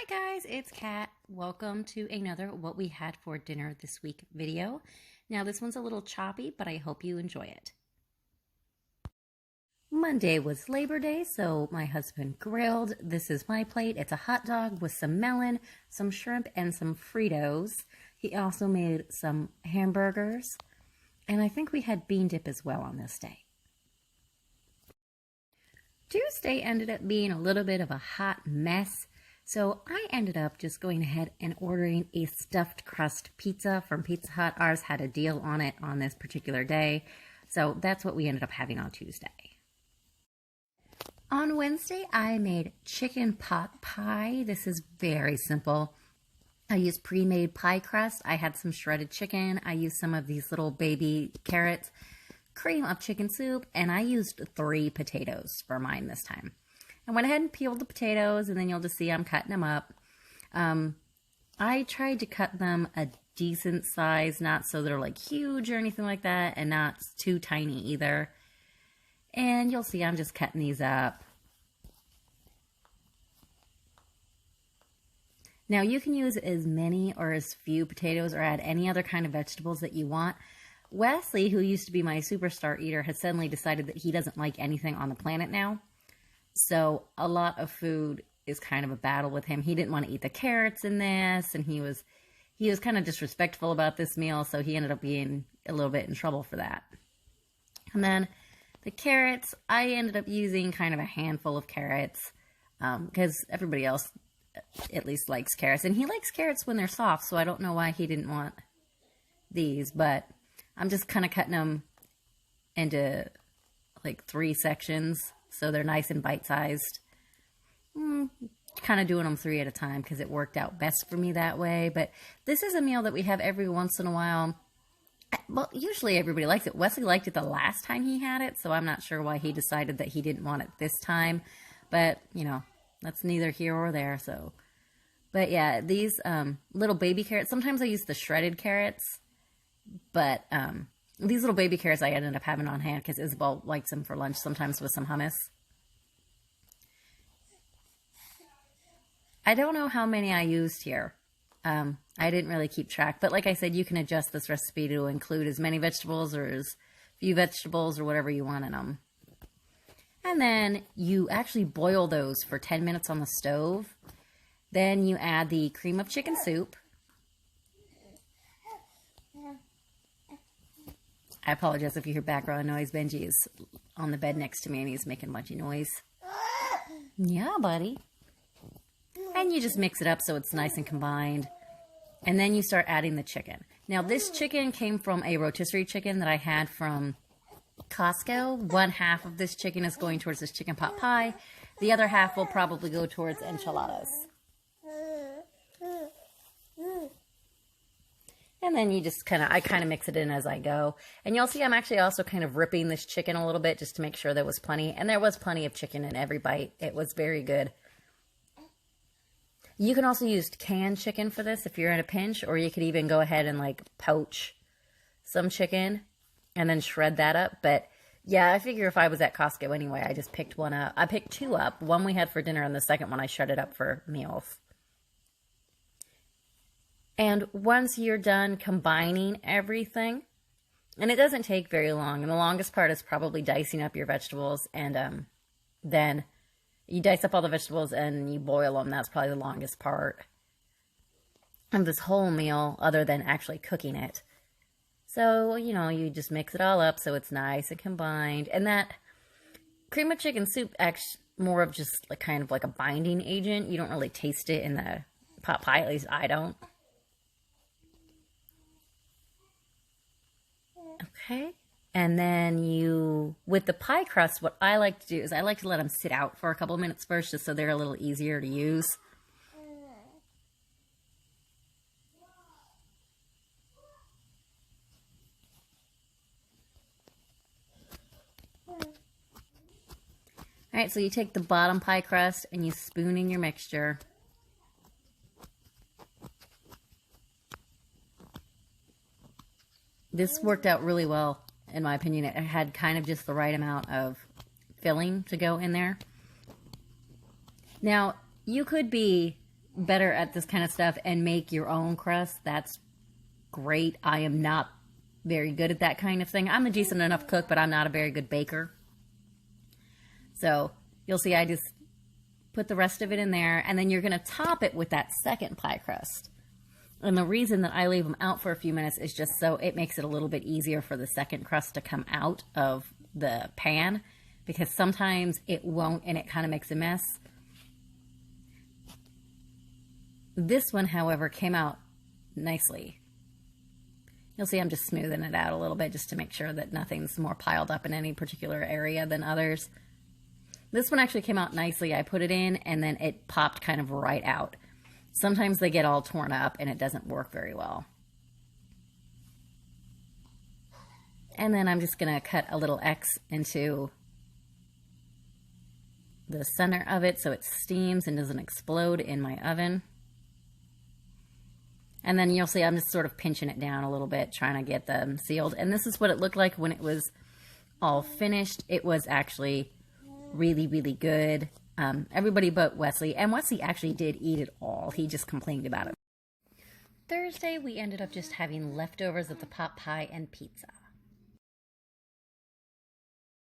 Hi guys, it's Kat. Welcome to another What We Had for Dinner This Week video. Now this one's a little choppy, but I hope you enjoy it. Monday was Labor Day, so my husband grilled. This is my plate. It's a hot dog with some melon, some shrimp, and some Fritos. He also made some hamburgers, and I think we had bean dip as well on this day. Tuesday ended up being a little bit of a hot mess. So I ended up just going ahead and ordering a stuffed crust pizza from Pizza Hut. Ours had a deal on it on this particular day. So that's what we ended up having on Tuesday. On Wednesday, I made chicken pot pie. This is very simple. I used pre-made pie crust. I had some shredded chicken. I used some of these little baby carrots, cream of chicken soup, and I used 3 potatoes for mine this time. I went ahead and peeled the potatoes, and then you'll just see I'm cutting them up. I tried to cut them a decent size, not so they're like huge or anything like that, and not too tiny either. And you'll see I'm just cutting these up. Now you can use as many or as few potatoes or add any other kind of vegetables that you want. Wesley, who used to be my superstar eater, has suddenly decided that he doesn't like anything on the planet now. So a lot of food is kind of a battle with him. He didn't want to eat the carrots in this, and he was kind of disrespectful about this meal, so he ended up being a little bit in trouble for that. And then the carrots, I ended up using kind of a handful of carrots because everybody else at least likes carrots. And he likes carrots when they're soft, so I don't know why he didn't want these, but I'm just kind of cutting them into like 3 sections. So they're nice and bite-sized. Kind of doing them 3 at a time because it worked out best for me that way. But this is a meal that we have every once in a while. Well, usually everybody likes it. Wesley liked it the last time he had it, so I'm not sure why he decided that he didn't want it this time. But, you know, that's neither here or there. So, but yeah, these little baby carrots, sometimes I use the shredded carrots. But these little baby carrots I ended up having on hand because Isabel likes them for lunch, sometimes with some hummus. I don't know how many I used here. I didn't really keep track. But like I said, you can adjust this recipe to include as many vegetables or as few vegetables or whatever you want in them. And then you actually boil those for 10 minutes on the stove. Then you add the cream of chicken soup. I apologize if you hear background noise. Benji is on the bed next to me and he's making a bunch of noise. Yeah, buddy. And you just mix it up so it's nice and combined. And then you start adding the chicken. Now this chicken came from a rotisserie chicken that I had from Costco. 1/2 of this chicken is going towards this chicken pot pie. The other half will probably go towards enchiladas. And then you just I kind of mix it in as I go. And you'll see I'm actually also kind of ripping this chicken a little bit just to make sure there was plenty. And there was plenty of chicken in every bite. It was very good. You can also use canned chicken for this if you're in a pinch. Or you could even go ahead and like poach some chicken and then shred that up. But yeah, I figure if I was at Costco anyway, I just picked one up. I picked 2 up. One we had for dinner and the second one I shredded up for meals. And once you're done combining everything, and it doesn't take very long, and the longest part is probably dicing up your vegetables, and then you dice up all the vegetables and you boil them. That's probably the longest part of this whole meal, other than actually cooking it. So, you know, you just mix it all up so it's nice and combined. And that cream of chicken soup acts more of just like kind of like a binding agent. You don't really taste it in the pot pie, at least I don't. Okay, and then with the pie crust, what I like to do is I like to let them sit out for a couple of minutes first, just so they're a little easier to use. Alright, so you take the bottom pie crust and you spoon in your mixture. This worked out really well, in my opinion. It had kind of just the right amount of filling to go in there. Now, you could be better at this kind of stuff and make your own crust, that's great. I am not very good at that kind of thing. I'm a decent enough cook, but I'm not a very good baker. So you'll see I just put the rest of it in there, and then you're going to top it with that second pie crust. And the reason that I leave them out for a few minutes is just so it makes it a little bit easier for the second crust to come out of the pan, because sometimes it won't and it kind of makes a mess. This one, however, came out nicely. You'll see I'm just smoothing it out a little bit just to make sure that nothing's more piled up in any particular area than others. This one actually came out nicely. I put it in and then it popped kind of right out. Sometimes they get all torn up and it doesn't work very well. And then I'm just going to cut a little X into the center of it so it steams and doesn't explode in my oven. And then you'll see I'm just sort of pinching it down a little bit, trying to get them sealed. And this is what it looked like when it was all finished. It was actually really, really good. Everybody but Wesley. And Wesley actually did eat it all. He just complained about it. Thursday, we ended up just having leftovers of the pot pie and pizza.